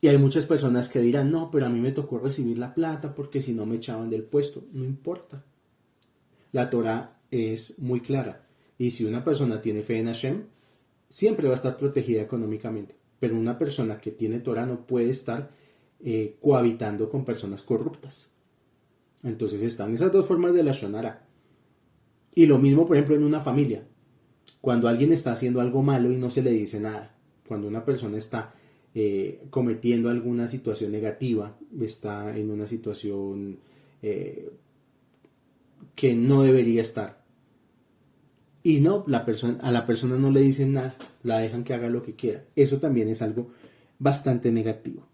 Y hay muchas personas que dirán, no, pero a mí me tocó recibir la plata porque si no me echaban del puesto. No importa. La Torá es muy clara. Y si una persona tiene fe en Hashem, siempre va a estar protegida económicamente. Pero una persona que tiene Torá no puede estar cohabitando con personas corruptas. Entonces están esas dos formas de la Shonara. Y lo mismo, por ejemplo, en una familia. Cuando alguien está haciendo algo malo y no se le dice nada. Cuando una persona está cometiendo alguna situación negativa, está en una situación que no debería estar. Y no, a la persona no le dicen nada, la dejan que haga lo que quiera. Eso también es algo bastante negativo.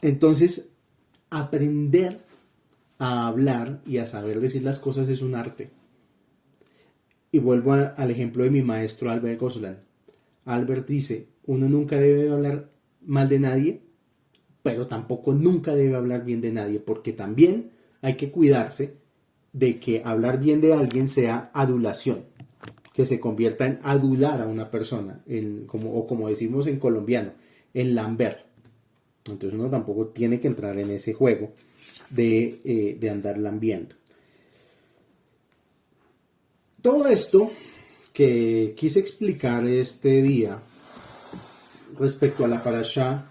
Entonces, aprender a hablar y a saber decir las cosas es un arte. Y vuelvo al ejemplo de mi maestro Albert Goslan. Albert dice, uno nunca debe hablar mal de nadie, pero tampoco nunca debe hablar bien de nadie, porque también hay que cuidarse de que hablar bien de alguien sea adulación, que se convierta en adular a una persona, o como decimos en colombiano, en lamber. Entonces uno tampoco tiene que entrar en ese juego de andar lambiendo. Todo esto que quise explicar este día respecto a la parashá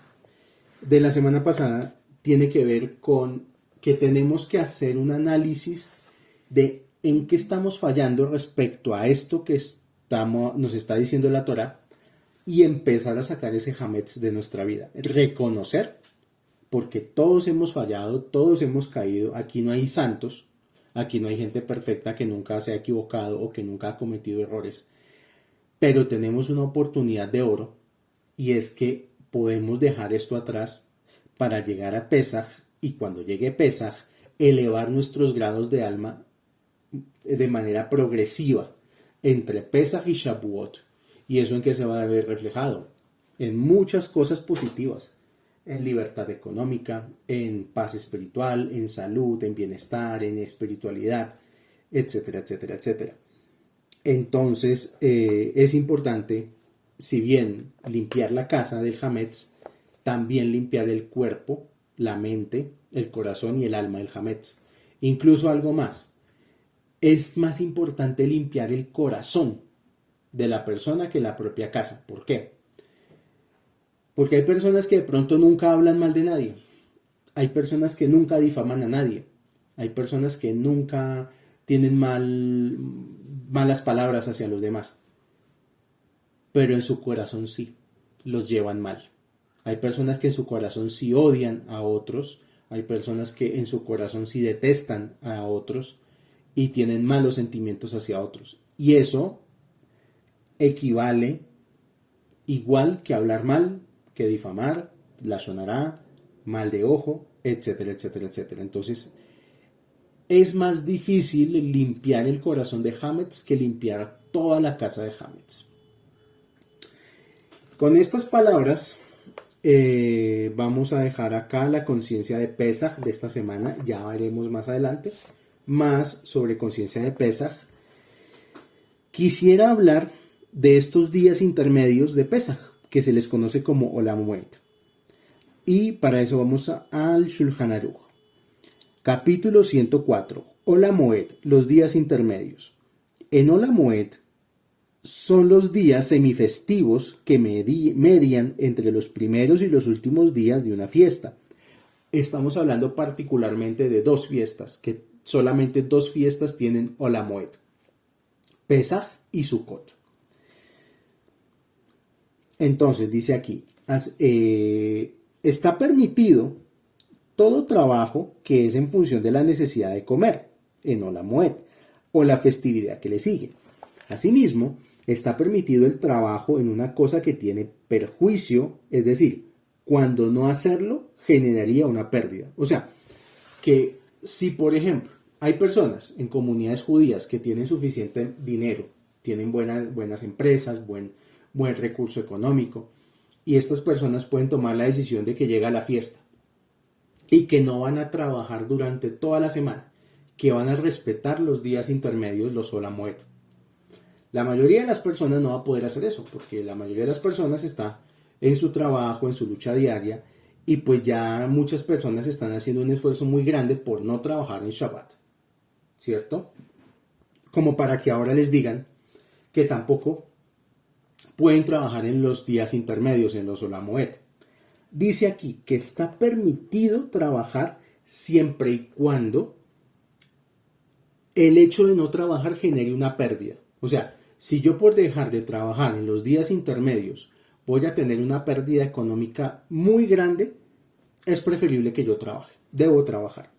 de la semana pasada tiene que ver con que tenemos que hacer un análisis de en qué estamos fallando respecto a esto que nos está diciendo la Torá y empezar a sacar ese hametz de nuestra vida. Reconocer, porque todos hemos fallado, todos hemos caído, aquí no hay santos, aquí no hay gente perfecta que nunca se ha equivocado o que nunca ha cometido errores, pero tenemos una oportunidad de oro y es que podemos dejar esto atrás para llegar a Pesaj y cuando llegue Pesaj elevar nuestros grados de alma de manera progresiva entre Pesaj y Shavuot. ¿Y eso en qué se va a ver reflejado? En muchas cosas positivas, en libertad económica, en paz espiritual, en salud, en bienestar, en espiritualidad, etcétera, etcétera, etcétera. Entonces es importante, si bien limpiar la casa del hametz, también limpiar el cuerpo, la mente, el corazón y el alma del hametz. Incluso algo más, es más importante limpiar el corazón de la persona que la propia casa. ¿Por qué? Porque hay personas que de pronto nunca hablan mal de nadie. Hay personas que nunca difaman a nadie. Hay personas que nunca tienen malas palabras hacia los demás. Pero en su corazón sí, los llevan mal. Hay personas que en su corazón sí odian a otros. Hay personas que en su corazón sí detestan a otros y tienen malos sentimientos hacia otros. Y eso equivale igual que hablar mal, que difamar, la sonará, mal de ojo, etcétera, etcétera, etcétera. Entonces, es más difícil limpiar el corazón de hametz que limpiar toda la casa de hametz. Con estas palabras, vamos a dejar acá la conciencia de Pesaj de esta semana. Ya veremos más adelante más sobre conciencia de Pesaj. Quisiera hablar de estos días intermedios de Pesaj, que se les conoce como Olam Moed. Y para eso vamos al Shulchan Aruch. Capítulo 104. Olam Moed, los días intermedios. En Olam Moed son los días semifestivos que median entre los primeros y los últimos días de una fiesta. Estamos hablando particularmente de dos fiestas, que solamente dos fiestas tienen Olam Moed: Pesaj y Sukkot. Entonces dice aquí, está permitido todo trabajo que es en función de la necesidad de comer, en Ola Moed, o la festividad que le sigue. Asimismo, está permitido el trabajo en una cosa que tiene perjuicio, es decir, cuando no hacerlo generaría una pérdida. O sea, que si por ejemplo hay personas en comunidades judías que tienen suficiente dinero, tienen buenas empresas, buen recurso económico, y estas personas pueden tomar la decisión de que llega la fiesta y que no van a trabajar durante toda la semana, que van a respetar los días intermedios, los Ola Moed. La mayoría de las personas no va a poder hacer eso, porque la mayoría de las personas está en su trabajo, en su lucha diaria, y pues ya muchas personas están haciendo un esfuerzo muy grande por no trabajar en Shabbat, ¿cierto? Como para que ahora les digan que tampoco pueden trabajar en los días intermedios, en los Ola Moed. Dice aquí que está permitido trabajar siempre y cuando el hecho de no trabajar genere una pérdida. O sea, si yo por dejar de trabajar en los días intermedios voy a tener una pérdida económica muy grande, es preferible que yo trabaje. Debo trabajar.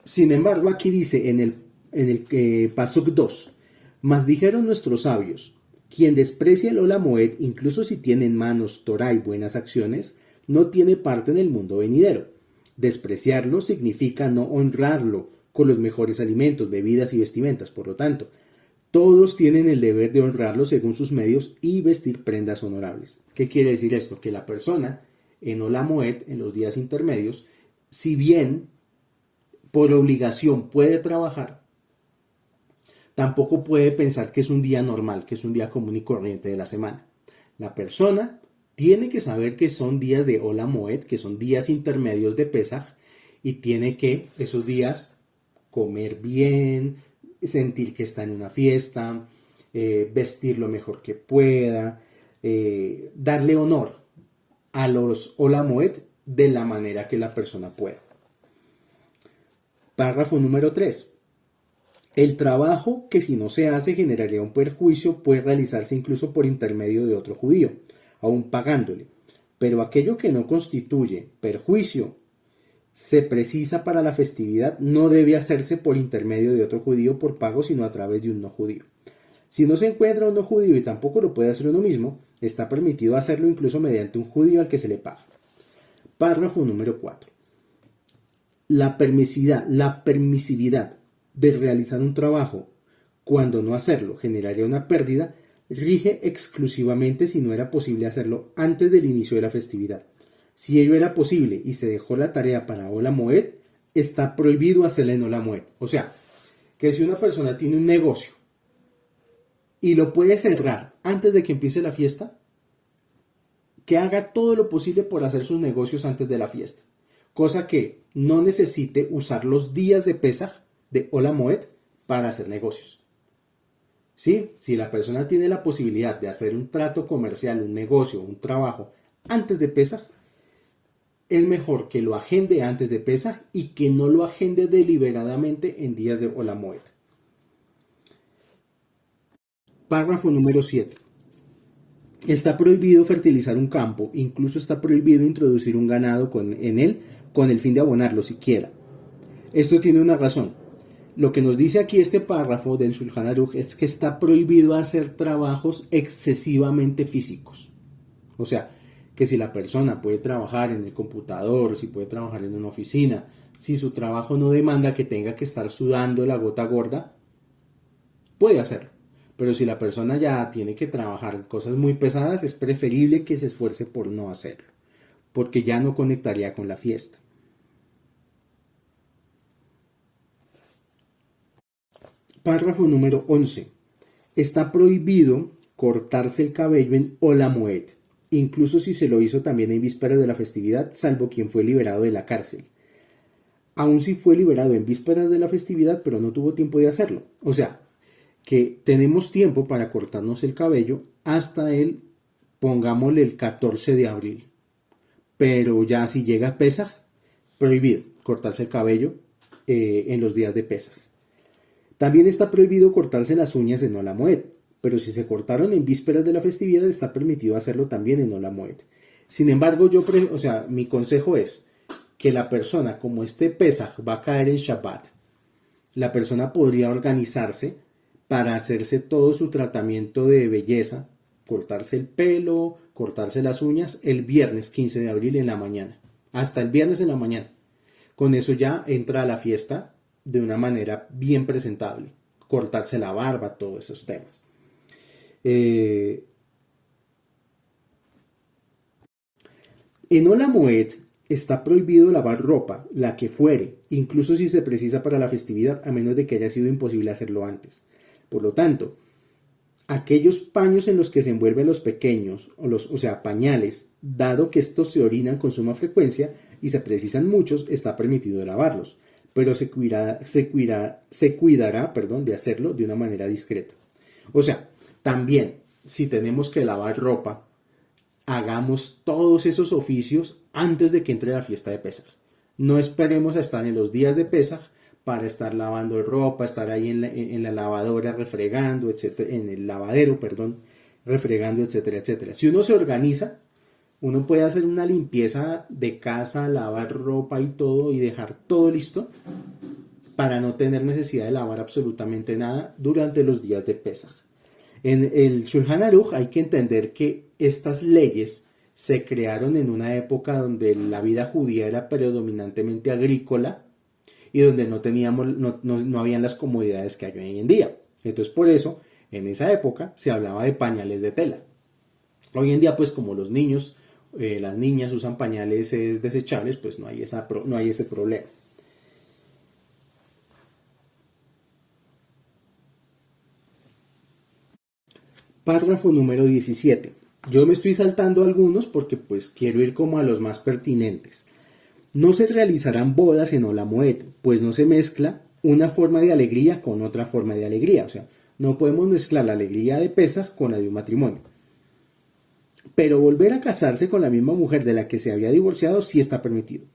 Sin embargo, aquí dice en el Pasuk 2, mas dijeron nuestros sabios, quien desprecia el Ola Moed, incluso si tiene en manos Torah y buenas acciones, no tiene parte en el mundo venidero. Despreciarlo significa no honrarlo con los mejores alimentos, bebidas y vestimentas. Por lo tanto, todos tienen el deber de honrarlo según sus medios y vestir prendas honorables. ¿Qué quiere decir esto? Que la persona en Ola Moed, en los días intermedios, si bien por obligación puede trabajar, tampoco puede pensar que es un día normal, que es un día común y corriente de la semana. La persona tiene que saber que son días de Ola Moed, que son días intermedios de Pesaj, y tiene que esos días comer bien, sentir que está en una fiesta, vestir lo mejor que pueda, darle honor a los Ola Moed de la manera que la persona pueda. Párrafo número 3. El trabajo que si no se hace generaría un perjuicio puede realizarse incluso por intermedio de otro judío, aun pagándole. Pero aquello que no constituye perjuicio se precisa para la festividad no debe hacerse por intermedio de otro judío por pago, sino a través de un no judío. Si no se encuentra un no judío y tampoco lo puede hacer uno mismo, está permitido hacerlo incluso mediante un judío al que se le paga. Párrafo número 4. La permisividad de realizar un trabajo cuando no hacerlo generaría una pérdida rige exclusivamente si no era posible hacerlo antes del inicio de la festividad. Si ello era posible y se dejó la tarea para Ola Moed, está prohibido hacerla en Ola Moed. O sea, que si una persona tiene un negocio y lo puede cerrar antes de que empiece la fiesta, que haga todo lo posible por hacer sus negocios antes de la fiesta. Cosa que no necesite usar los días de Pesaj, de Ola Moed, para hacer negocios. ¿Sí? Si la persona tiene la posibilidad de hacer un trato comercial, un negocio, un trabajo antes de Pesaj, es mejor que lo agende antes de Pesaj y que no lo agende deliberadamente en días de Ola Moed. Párrafo número 7. Está prohibido fertilizar un campo, incluso está prohibido introducir un ganado en él con el fin de abonarlo siquiera. Esto tiene una razón. Lo que nos dice aquí este párrafo del Shulchan Aruch es que está prohibido hacer trabajos excesivamente físicos. O sea, que si la persona puede trabajar en el computador, si puede trabajar en una oficina, si su trabajo no demanda que tenga que estar sudando la gota gorda, puede hacerlo. Pero si la persona ya tiene que trabajar cosas muy pesadas, es preferible que se esfuerce por no hacerlo, porque ya no conectaría con la fiesta. Párrafo número 11. Está prohibido cortarse el cabello en Ola Moed, incluso si se lo hizo también en vísperas de la festividad, salvo quien fue liberado de la cárcel. Aun si fue liberado en vísperas de la festividad, pero no tuvo tiempo de hacerlo. O sea, que tenemos tiempo para cortarnos el cabello hasta pongámosle el 14 de abril. Pero ya si llega Pesaj, prohibido cortarse el cabello en los días de Pesaj. También está prohibido cortarse las uñas en Ola Moed, pero si se cortaron en vísperas de la festividad está permitido hacerlo también en Ola Moed. Sin embargo, mi consejo es que la persona, como este Pesaj va a caer en Shabbat, la persona podría organizarse para hacerse todo su tratamiento de belleza, cortarse el pelo, cortarse las uñas el viernes 15 de abril en la mañana, hasta el viernes en la mañana. Con eso ya entra a la fiesta de una manera bien presentable, cortarse la barba, todos esos temas. En Ola Moed está prohibido lavar ropa, la que fuere, incluso si se precisa para la festividad, a menos de que haya sido imposible hacerlo antes. Por lo tanto, aquellos paños en los que se envuelven los pequeños, o sea, pañales, dado que estos se orinan con suma frecuencia y se precisan muchos, está permitido lavarlos, pero se cuidará de hacerlo de una manera discreta. O sea, también, si tenemos que lavar ropa, hagamos todos esos oficios antes de que entre la fiesta de Pesaj. No esperemos a estar en los días de Pesaj para estar lavando ropa, estar ahí en la lavadora refregando, etcétera, en el lavadero, perdón, refregando, etcétera, etcétera. Si uno se organiza, uno puede hacer una limpieza de casa, lavar ropa y todo y dejar todo listo para no tener necesidad de lavar absolutamente nada durante los días de Pesaj. En el Shulchan Aruch hay que entender que estas leyes se crearon en una época donde la vida judía era predominantemente agrícola y donde no habían las comodidades que hay hoy en día. Entonces, por eso, en esa época se hablaba de pañales de tela. Hoy en día, pues como los niños, las niñas usan pañales desechables, pues no hay ese problema. Párrafo número 17. Yo me estoy saltando algunos porque pues quiero ir como a los más pertinentes. No se realizarán bodas en Ola Moed, pues no se mezcla una forma de alegría con otra forma de alegría. O sea, no podemos mezclar la alegría de Pesaj con la de un matrimonio. Pero volver a casarse con la misma mujer de la que se había divorciado sí está permitido.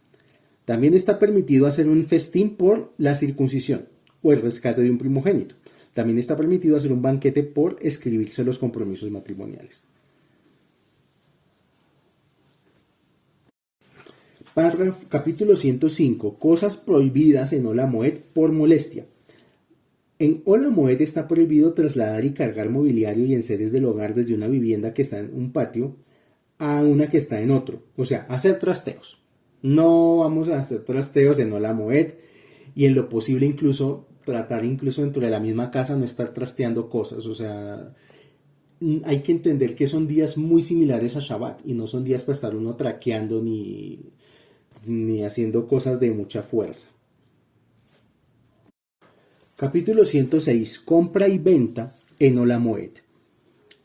También está permitido hacer un festín por la circuncisión o el rescate de un primogénito. También está permitido hacer un banquete por escribirse los compromisos matrimoniales. Capítulo 105. Cosas prohibidas en Ola Moed por molestia. En Ola Moed está prohibido trasladar y cargar mobiliario y enseres del hogar desde una vivienda que está en un patio a una que está en otro. O sea, hacer trasteos. No vamos a hacer trasteos en Ola Moed y en lo posible tratar incluso dentro de la misma casa no estar trasteando cosas. O sea, hay que entender que son días muy similares a Shabbat y no son días para estar uno traqueando ni haciendo cosas de mucha fuerza. Capítulo 106. Compra y venta en Ola Moed.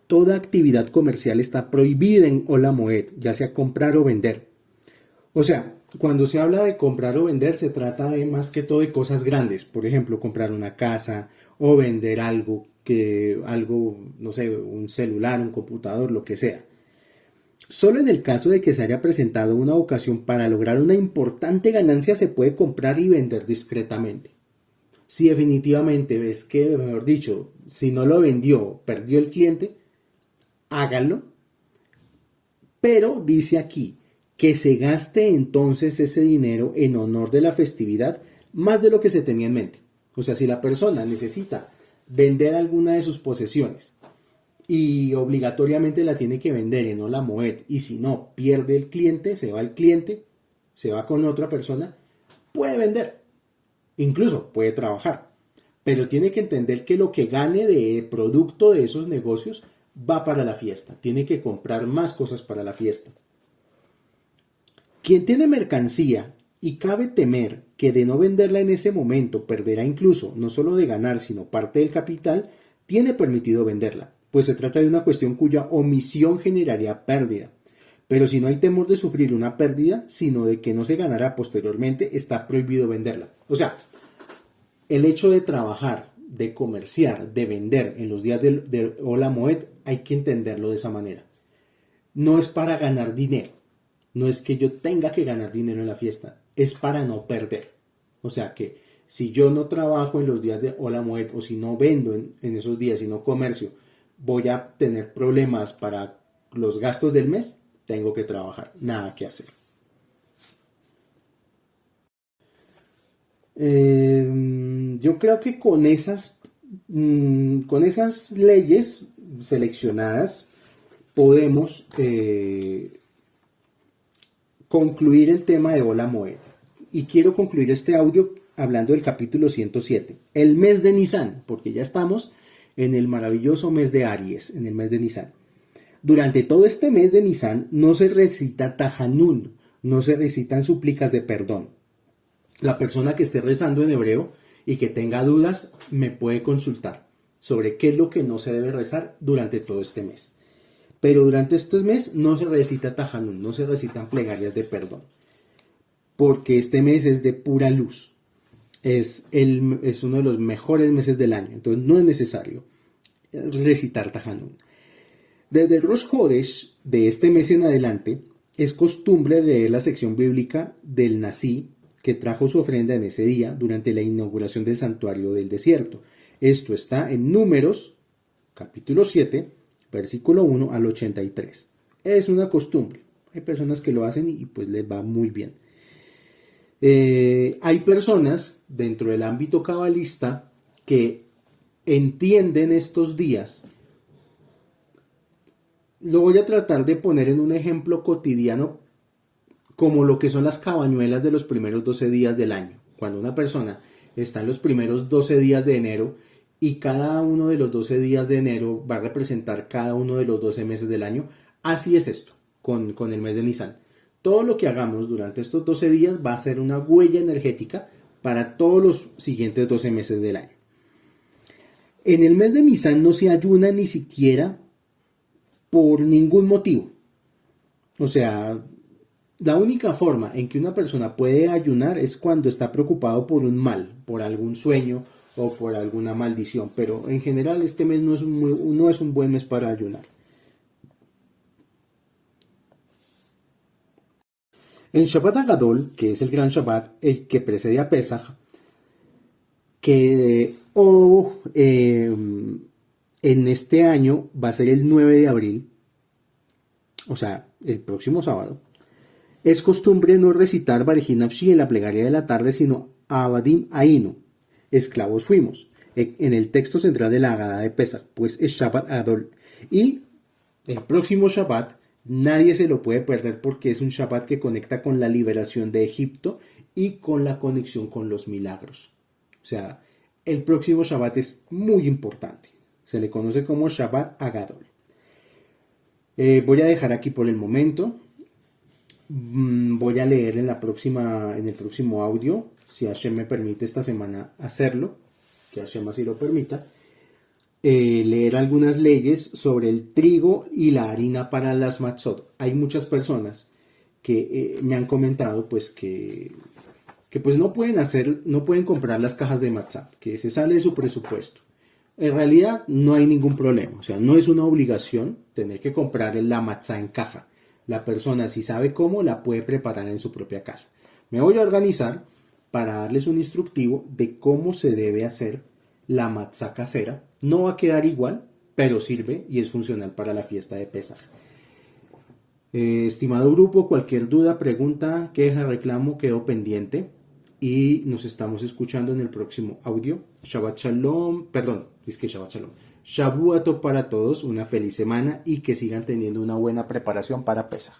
Toda actividad comercial está prohibida en Ola Moed, ya sea comprar o vender. O sea, cuando se habla de comprar o vender, se trata de más que todo de cosas grandes. Por ejemplo, comprar una casa o vender algo, no sé, un celular, un computador, lo que sea. Solo en el caso de que se haya presentado una ocasión para lograr una importante ganancia, se puede comprar y vender discretamente. Si definitivamente ves que, mejor dicho, si no lo vendió, perdió el cliente, háganlo. Pero dice aquí que se gaste entonces ese dinero en honor de la festividad más de lo que se tenía en mente. O sea, si la persona necesita vender alguna de sus posesiones y obligatoriamente la tiene que vender en Ola Moed y si no pierde el cliente, se va con otra persona, puede vender. Incluso puede trabajar, pero tiene que entender que lo que gane de producto de esos negocios va para la fiesta. Tiene que comprar más cosas para la fiesta. Quien tiene mercancía y cabe temer que de no venderla en ese momento perderá incluso no solo de ganar, sino parte del capital, tiene permitido venderla, pues se trata de una cuestión cuya omisión generaría pérdida. Pero si no hay temor de sufrir una pérdida, sino de que no se ganará posteriormente, está prohibido venderla. O sea, el hecho de trabajar, de comerciar, de vender en los días de Ola Moed, hay que entenderlo de esa manera. No es para ganar dinero, no es que yo tenga que ganar dinero en la fiesta, es para no perder. O sea que si yo no trabajo en los días de Ola Moed o si no vendo en esos días y no comercio voy a tener problemas para los gastos del mes, tengo que trabajar, nada que hacer. Yo creo que con esas leyes seleccionadas podemos concluir el tema de Hola Moed. Y quiero concluir este audio hablando del capítulo 107, el mes de Nisan, porque ya estamos en el maravilloso mes de Aries, en el mes de Nisan. Durante todo este mes de Nisan no se recita Tajanún, no se recitan súplicas de perdón. La persona que esté rezando en hebreo y que tenga dudas me puede consultar sobre qué es lo que no se debe rezar durante todo este mes. Pero durante este mes no se recita Tajanún, no se recitan plegarias de perdón, porque este mes es de pura luz. Es uno de los mejores meses del año, entonces no es necesario recitar Tajanún. Desde el Rosh Hodesh de este mes en adelante es costumbre leer la sección bíblica del Nasi, que trajo su ofrenda en ese día durante la inauguración del santuario del desierto. Esto está en Números, capítulo 7, versículo 1 al 83. Es una costumbre. Hay personas que lo hacen y pues les va muy bien. Hay personas dentro del ámbito cabalista que entienden estos días. Lo voy a tratar de poner en un ejemplo cotidiano como lo que son las cabañuelas de los primeros 12 días del año. Cuando una persona está en los primeros 12 días de enero y cada uno de los 12 días de enero va a representar cada uno de los 12 meses del año, así es esto con el mes de Nisan. Todo lo que hagamos durante estos 12 días va a ser una huella energética para todos los siguientes 12 meses del año. En el mes de Nisan no se ayuna ni siquiera por ningún motivo. O sea, la única forma en que una persona puede ayunar es cuando está preocupado por un mal, por algún sueño o por alguna maldición, pero en general este mes no es un buen mes para ayunar. En Shabbat Agadol, que es el gran Shabbat, el que precede a Pesach, en este año va a ser el 9 de abril, o sea, el próximo sábado, es costumbre no recitar Bareji Nafshi en la plegaria de la tarde, sino Abadim Ainu, esclavos fuimos, en el texto central de la Haggadah de Pesach, pues es Shabbat Adol. Y el próximo Shabbat nadie se lo puede perder porque es un Shabbat que conecta con la liberación de Egipto y con la conexión con los milagros. O sea, el próximo Shabbat es muy importante. Se le conoce como Shabbat Agadol. Voy a dejar aquí por el momento. Voy a leer en el próximo audio, si Hashem me permite esta semana hacerlo, que Hashem así lo permita, leer algunas leyes sobre el trigo y la harina para las matzot. Hay muchas personas que me han comentado pues que pues no pueden comprar las cajas de matzah, que se sale de su presupuesto. En realidad no hay ningún problema, o sea, no es una obligación tener que comprar la matzah en caja. La persona, si sabe cómo, la puede preparar en su propia casa. Me voy a organizar para darles un instructivo de cómo se debe hacer la matzá casera. No va a quedar igual, pero sirve y es funcional para la fiesta de Pesaj. Estimado grupo, cualquier duda, pregunta, queja, reclamo, quedo pendiente. Y nos estamos escuchando en el próximo audio. Shabbat Shalom, Shabbat Shalom. Shavua Tov para todos, una feliz semana y que sigan teniendo una buena preparación para Pesaj.